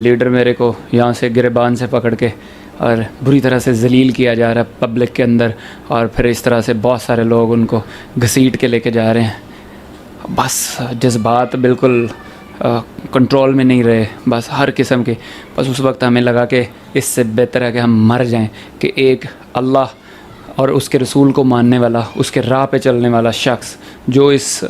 Leader मेरे को यहाँ से गिरबान से पकड़ के और बुरी तरह से ज़लील किया जा रहा है पब्लिक के अंदर, और फिर इस तरह से बहुत सारे लोग उनको घसीट के लेके जा रहे हैं। बस जज्बात बिल्कुल कंट्रोल में नहीं रहे, बस हर किस्म के। बस उस वक्त हमें लगा कि इससे बेहतर है कि हम मर जाएं, कि एक अल्लाह और उसके रसूल को मानने वाला, उसके राह पे चलने वाला शख्स जो इस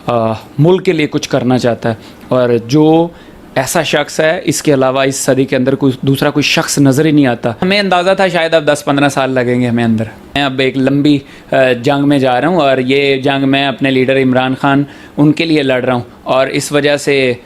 मुल्क के लिए कुछ करना चाहता है, और जो ऐसा शख्स है, इसके अलावा इस सदी के अंदर कोई दूसरा कोई शख्स नज़र ही नहीं आता। हमें अंदाज़ा था शायद अब 10-15 साल लगेंगे हमें अंदर। मैं अब एक लंबी जंग में जा रहा हूँ, और ये जंग मैं अपने लीडर इमरान खान उनके लिए लड़ रहा हूँ, और इस वजह से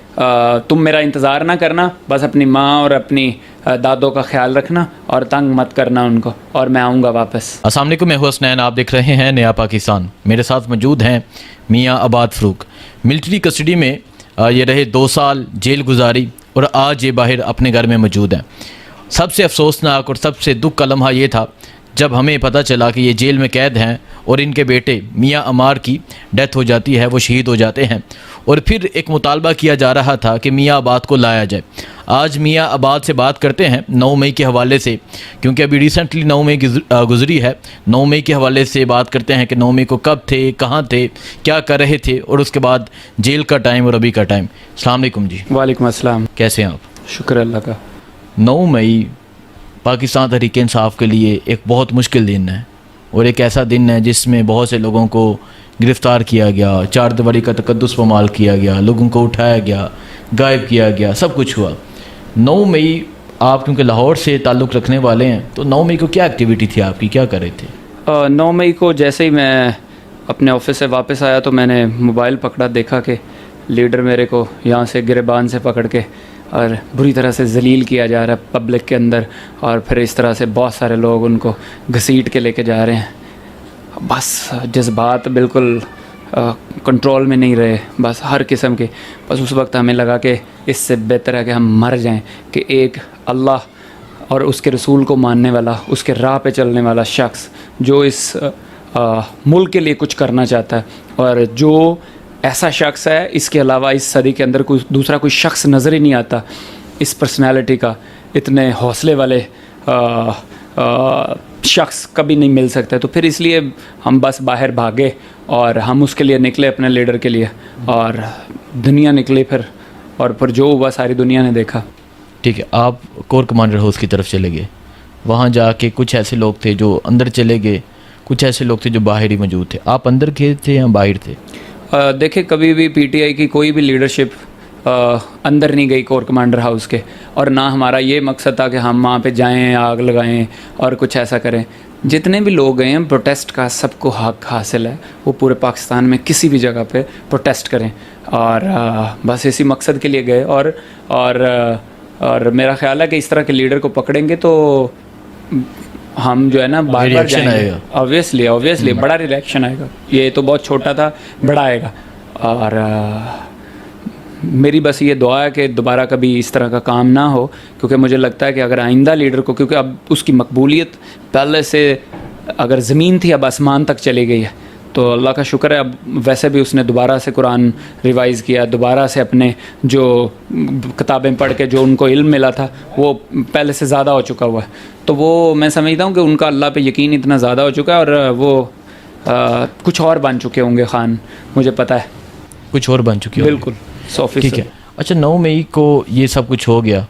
तुम मेरा इंतज़ार ना करना, बस अपनी माँ और अपनी दादों का ख्याल रखना और तंग मत करना उनको, और मैं आऊँगा वापस। अस्सलाम वालेकुम, मैं हूं हसनैन, आप देख रहे हैं नया पाकिस्तान। मेरे साथ मौजूद हैं मियाँ अबाद फ़रूक। मिलिट्री कस्टडी में ये रहे 2 साल जेल गुजारी, और आज ये बाहर अपने घर में मौजूद हैं। सबसे अफसोसनाक और सबसे दुख का लम्हा ये था जब हमें पता चला कि ये जेल में कैद हैं और इनके बेटे मियाँ अमार की डेथ हो जाती है, वो शहीद हो जाते हैं, और फिर एक मुतालबा किया जा रहा था कि मियाँ आबाद को लाया जाए। आज मियाँ आबाद से बात करते हैं 9 मई के हवाले से, क्योंकि अभी रिसेंटली 9 मई गुजरी है। 9 मई के हवाले से बात करते हैं कि 9 मई को कब थे, कहाँ थे, क्या कर रहे थे, और उसके बाद जेल का टाइम और अभी का टाइम। अस्सलाम वालेकुम जी। वालेकुम अस्सलाम। कैसे हैं आप? शुक्र अल्लाह का। 9 मई पाकिस्तान तहरीक इंसाफ के लिए एक बहुत मुश्किल दिन है, और एक ऐसा दिन है जिसमें बहुत से लोगों को गिरफ़्तार किया गया, चार दीवारी का तकद्दुस पामाल किया गया, लोगों को उठाया गया, गायब किया गया, सब कुछ हुआ। 9 मई आप क्योंकि लाहौर से ताल्लुक़ रखने वाले हैं, तो 9 मई को क्या एक्टिविटी थी आपकी, क्या कर रहे थे? 9 मई को जैसे ही मैं अपने ऑफिस से वापस आया तो मैंने मोबाइल पकड़ा, देखा कि लीडर मेरे को यहाँ से गिरबान से पकड़ के और बुरी तरह से ज़लील किया जा रहा है पब्लिक के अंदर, और फिर इस तरह से बहुत सारे लोग उनको घसीट के लेके जा रहे हैं। बस जज्बात बिल्कुल कंट्रोल में नहीं रहे, बस हर किस्म के। बस उस वक्त हमें लगा कि इससे बेहतर है कि हम मर जाएं, कि एक अल्लाह और उसके रसूल को मानने वाला, उसके राह पे चलने वाला शख्स जो इस मुल्क के लिए कुछ करना चाहता है, और जो ऐसा शख्स है, इसके अलावा इस सदी के अंदर कोई दूसरा कोई शख्स नज़र ही नहीं आता इस पर्सनालिटी का। इतने हौसले वाले शख्स कभी नहीं मिल सकते। तो फिर इसलिए हम बस बाहर भागे और हम उसके लिए निकले, अपने लीडर के लिए, और दुनिया निकली फिर, और फिर जो हुआ सारी दुनिया ने देखा। ठीक है, आप कोर कमांडर हाउस की तरफ चले गए। वहाँ जाके कुछ ऐसे लोग थे जो अंदर चले गए, कुछ ऐसे लोग थे जो बाहर ही मौजूद थे। आप अंदर के थे या बाहर थे? देखिए, कभी भी पीटीआई की कोई भी लीडरशिप अंदर नहीं गई कोर कमांडर हाउस के, और ना हमारा ये मकसद था कि हम वहाँ पे जाएं, आग लगाएं और कुछ ऐसा करें। जितने भी लोग गए हैं, प्रोटेस्ट का सबको हक हासिल है, वो पूरे पाकिस्तान में किसी भी जगह पे प्रोटेस्ट करें, और बस इसी मकसद के लिए गए। और मेरा ख्याल है कि इस तरह के लीडर को पकड़ेंगे तो हम जो है ना बार बार जाएंगे। ऑब्वियसली बड़ा रिएक्शन आएगा। ये तो बहुत छोटा था, बड़ा आएगा। और मेरी बस ये दुआ है कि दोबारा कभी इस तरह का काम ना हो, क्योंकि मुझे लगता है कि अगर आइंदा लीडर को, क्योंकि अब उसकी मकबूलियत पहले से अगर ज़मीन थी अब आसमान तक चली गई है, तो अल्लाह का शुक्र है अब वैसे भी उसने दोबारा से कुरान रिवाइज़ किया, दोबारा से अपने जो किताबें पढ़ के जो उनको इल्म मिला था वो पहले से ज़्यादा हो चुका हुआ है। तो वो मैं समझता हूँ कि उनका अल्लाह पे यकीन इतना ज़्यादा हो चुका है, और वो कुछ और बन चुके होंगे खान, मुझे पता है कुछ और बन चुके होंगे। बिल्कुल, 100%। ठीक है। अच्छा, 9 मई को ये सब कुछ हो गया,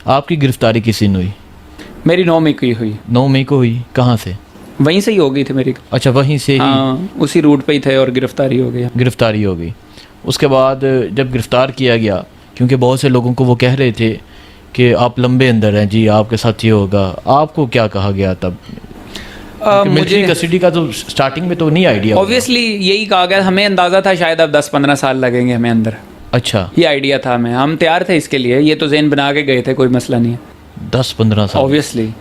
आपकी गिरफ्तारी किस दिन हुई? मेरी 9 मई को ही हुई। 9 मई को हुई? कहाँ से? वहीं से ही हो गई थी मेरी। अच्छा, वहीं से ही? हाँ, उसी रूट पे ही थे और गिरफ्तारी हो गई। गिरफ्तारी हो गई। उसके बाद जब गिरफ्तार किया गया, क्योंकि बहुत से लोगों को वो कह रहे थे कि आप लंबे अंदर हैं जी, आपके साथ ये होगा, आपको क्या कहा गया तब? मिलिट्री कस्टडी का तो स्टार्टिंग में तो नहीं आइडिया। ऑब्वियसली यही कहा गया, हमें अंदाज़ा था शायद अब 10-15 साल लगेंगे हमें अंदर। अच्छा, ये आइडिया था, हम तैयार थे इसके लिए, ये तो ज़हन बना के गए थे, कोई मसला नहीं है। 10-15 साल ऑब्वियसली।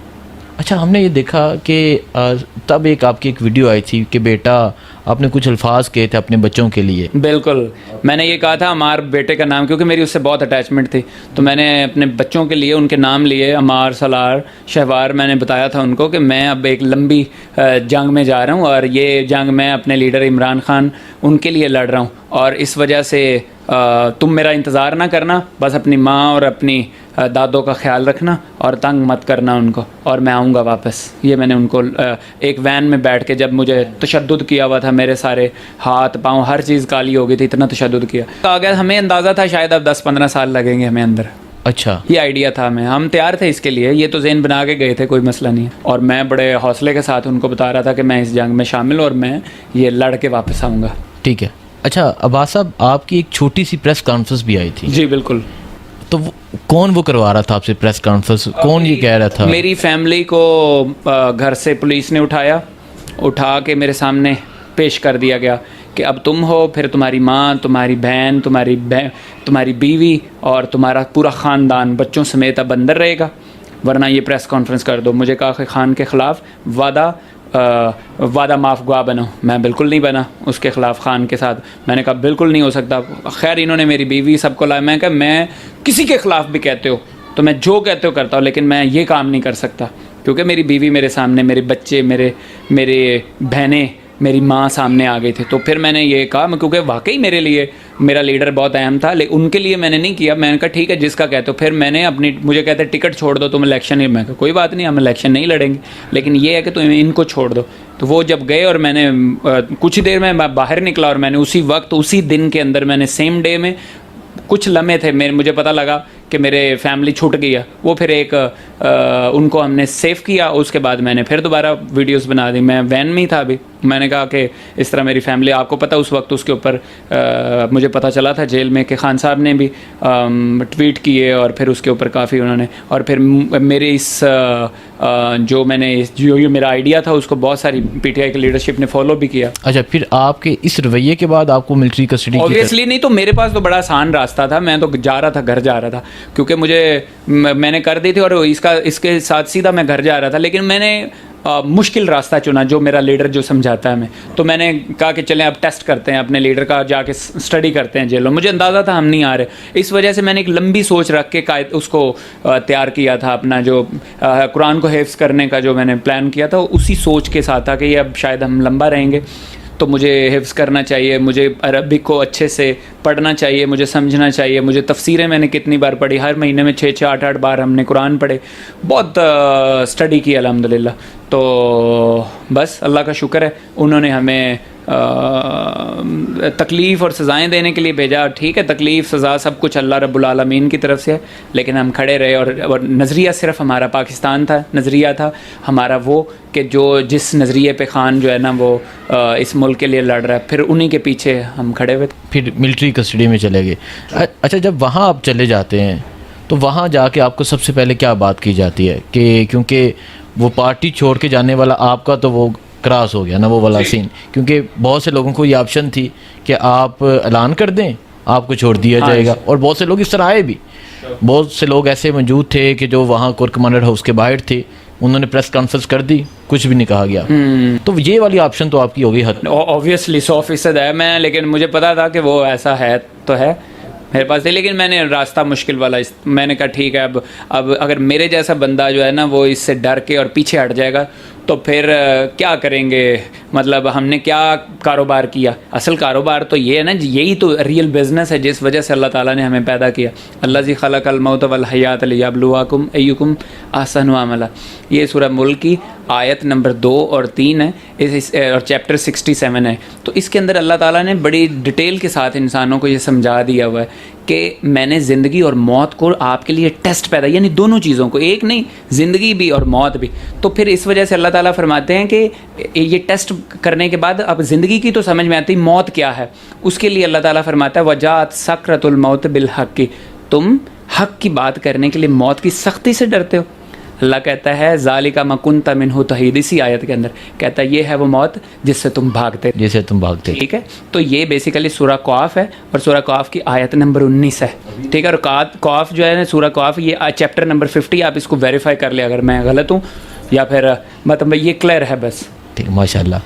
अच्छा, हमने ये देखा कि तब आपकी एक वीडियो आई थी कि बेटा, आपने कुछ अल्फाज कहे थे अपने बच्चों के लिए। बिल्कुल, मैंने ये कहा था अमार बेटे का नाम, क्योंकि मेरी उससे बहुत अटैचमेंट थी, तो मैंने अपने बच्चों के लिए उनके नाम लिए, अमार, सलार, शहवार। मैंने बताया था उनको कि मैं अब एक लंबी जंग में जा रहा हूँ, और ये जंग मैं अपने लीडर इमरान खान उनके लिए लड़ रहा हूँ, और इस वजह से तुम मेरा इंतज़ार ना करना, बस अपनी माँ और अपनी दादों का ख्याल रखना और तंग मत करना उनको, और मैं आऊँगा वापस। ये मैंने उनको एक वैन में बैठ के, जब मुझे तशद्दुद किया हुआ था, मेरे सारे हाथ पाँव हर चीज़ काली हो गई थी, इतना तशद्दुद किया। कहा गया हमें अंदाज़ा था शायद अब 10-15 साल लगेंगे हमें अंदर। अच्छा, ये आइडिया था, हम तैयार थे इसके लिए, ये तो ज़हन बना के गए थे, कोई मसला नहीं है। और मैं बड़े हौसले के साथ उनको बता रहा था कि मैं इस जंग में शामिल हूँ और मैं ये लड़ के वापस आऊँगा। ठीक है। अच्छा अब्बास साहब, आपकी एक छोटी सी प्रेस कॉन्फ्रेंस भी आई थी। जी बिल्कुल। तो कौन वो करवा रहा था आपसे प्रेस कॉन्फ्रेंस, कौन ये कह रहा था? मेरी फैमिली को घर से पुलिस ने उठा के मेरे सामने पेश कर दिया गया कि अब तुम हो, फिर तुम्हारी माँ, तुम्हारी बहन, तुम्हारी बीवी और तुम्हारा पूरा ख़ानदान बच्चों समेत अब अंदर रहेगा, वरना ये प्रेस कॉन्फ्रेंस कर दो। मुझे कहा कि खान के ख़िलाफ़ वादा माफ़ गवा बनो। मैं बिल्कुल नहीं बना उसके ख़िलाफ़ खान के साथ। मैंने कहा बिल्कुल नहीं हो सकता। खैर इन्होंने मेरी बीवी सबको लाया। मैं कहा मैं किसी के ख़िलाफ़ भी कहते हो तो मैं जो कहते हो करता हूँ, लेकिन मैं ये काम नहीं कर सकता, क्योंकि मेरी बीवी मेरे सामने, मेरे बच्चे, मेरे बहनें, मेरी माँ सामने आ गई थी। तो फिर मैंने ये कहा, क्योंकि वाकई मेरे लिए मेरा लीडर बहुत अहम था, लेकिन उनके लिए मैंने नहीं किया। मैंने कहा ठीक है जिसका कहते हो। फिर मैंने मुझे कहते टिकट छोड़ दो तुम इलेक्शन ही। मैं कहा कोई बात नहीं, हम इलेक्शन नहीं लड़ेंगे, लेकिन ये है कि तुम इनको छोड़ दो। तो वो जब गए और मैंने कुछ देर में बाहर निकला और मैंने उसी वक्त, उसी दिन के अंदर, मैंने सेम डे में, कुछ लम्हे थे मुझे पता लगा कि मेरे फैमिली छूट गई है। वो फिर उनको हमने सेव किया। उसके बाद मैंने फिर दोबारा वीडियोस बना दी। मैं वैन में ही था अभी। मैंने कहा कि इस तरह मेरी फैमिली, आपको पता उस वक्त उसके ऊपर मुझे पता चला था जेल में कि खान साहब ने भी ट्वीट किए और फिर उसके ऊपर काफ़ी उन्होंने, और फिर मेरे जो ये मेरा आइडिया था उसको बहुत सारी पीटीआई की लीडरशिप ने फॉलो भी किया। अच्छा, फिर आपके इस रवैये के बाद आपको मिलिट्री कस्टडी? ऑब्वियसली नहीं, तो मेरे पास तो बड़ा आसान रास्ता था। मैं तो जा रहा था, घर जा रहा था, क्योंकि मैंने कर दी थी और इसके साथ सीधा मैं घर जा रहा था। लेकिन मैंने मुश्किल रास्ता चुना, जो मेरा लीडर जो समझाता है हमें। तो मैंने कहा कि चलें अब टेस्ट करते हैं अपने लीडर का, जाके स्टडी करते हैं जेलों। मुझे अंदाज़ा था हम नहीं आ रहे, इस वजह से मैंने एक लंबी सोच रख के उसको तैयार किया था। अपना जो कुरान को हिफ्ज़ करने का जो मैंने प्लान किया था, उसी सोच के साथ था कि ये अब शायद हम लंबा रहेंगे, तो मुझे हिफ्ज़ करना चाहिए, मुझे अरबिक को अच्छे से पढ़ना चाहिए, मुझे समझना चाहिए। मुझे तफसीरें मैंने कितनी बार पढ़ी, हर महीने में 6-6 8-8 बार हमने कुरान पढ़े, बहुत स्टडी की अल्हम्दुलिल्लाह। तो बस अल्लाह का शुक्र है, उन्होंने हमें तकलीफ़ और सज़ाएं देने के लिए भेजा। ठीक है, तकलीफ़ सज़ा सब कुछ अल्लाह रब्बुल आलमीन की तरफ से है, लेकिन हम खड़े रहे। और नज़रिया सिर्फ हमारा पाकिस्तान था, नज़रिया था हमारा वो कि जिस नज़रिए पे खान जो है ना वो इस मुल्क के लिए लड़ रहा है, फिर उन्हीं के पीछे हम खड़े हुए। फिर मिलिट्री कस्टडी में चले गए। अच्छा, जब वहाँ आप चले जाते हैं तो वहाँ जाके आपको सबसे पहले क्या बात की जाती है कि क्योंकि वो पार्टी छोड़ के जाने वाला आपका तो वो क्रॉस हो गया ना, वो वाला सीन, क्योंकि बहुत से लोगों को ये ऑप्शन थी कि आप ऐलान कर दें, आपको छोड़ दिया जाएगा। और बहुत से लोग इस तरह आए भी, बहुत से लोग ऐसे मौजूद थे कि जो वहाँ कोर कमांडर हाउस के बाहर थे, उन्होंने प्रेस कॉन्फ्रेंस कर दी, कुछ भी नहीं कहा गया। तो ये वाली ऑप्शन तो आपकी हो गई हद। ऑब्वियसली 100% है मैं, लेकिन मुझे पता था कि वो ऐसा है तो है मेरे पास, लेकिन मैंने रास्ता मुश्किल वाला मैंने कहा ठीक है, अब अगर मेरे जैसा बंदा जो है ना वो इससे डर के और पीछे हट जाएगा तो फिर क्या करेंगे। मतलब हमने क्या कारोबार किया, असल कारोबार तो ये है ना, यही तो रियल बिज़नेस है जिस वजह से अल्लाह ताला ने हमें पैदा किया। अल्लाज़ी खलक़ल मौत वल हयात लियब्लुवकुम अय्युकुम अहसनु अमला। ये सूरह मुल्क की आयत नंबर 2 और 3 है, और चैप्टर 67 है। तो इसके अंदर अल्लाह ताला ने बड़ी डिटेल के साथ इंसानों को ये समझा दिया हुआ है कि मैंने ज़िंदगी और मौत को आपके लिए टेस्ट पैदा, यानी दोनों चीज़ों को, एक नहीं, ज़िंदगी भी और मौत भी। तो फिर इस वजह से अल्लाह ताला फरमाते हैं कि ये टेस्ट करने के बाद अब ज़िंदगी की तो समझ में आती, मौत क्या है उसके लिए अल्लाह ताला फरमाता है वजात सकरतुल मौत बिल हक़ की, तुम हक़ की बात करने के लिए मौत की सख्ती से डरते हो। अल्लाह कहता है ज़ालिका मा कुन्ता मिन्हु तहीद, इसी आयत के अंदर कहता है ये है वो मौत जिससे तुम भागते। ठीक है, तो ये बेसिकली सूरह कौफ है और सूरह कौफ की आयत नंबर 19 है। ठीक है, और कौफ जो है ना, सूरह कौफ, ये चैप्टर नंबर 50, आप इसको वेरीफाई कर ले अगर मैं गलत हूँ या फिर मतलब ये क्लियर है बस। ठीक, माशाल्लाह।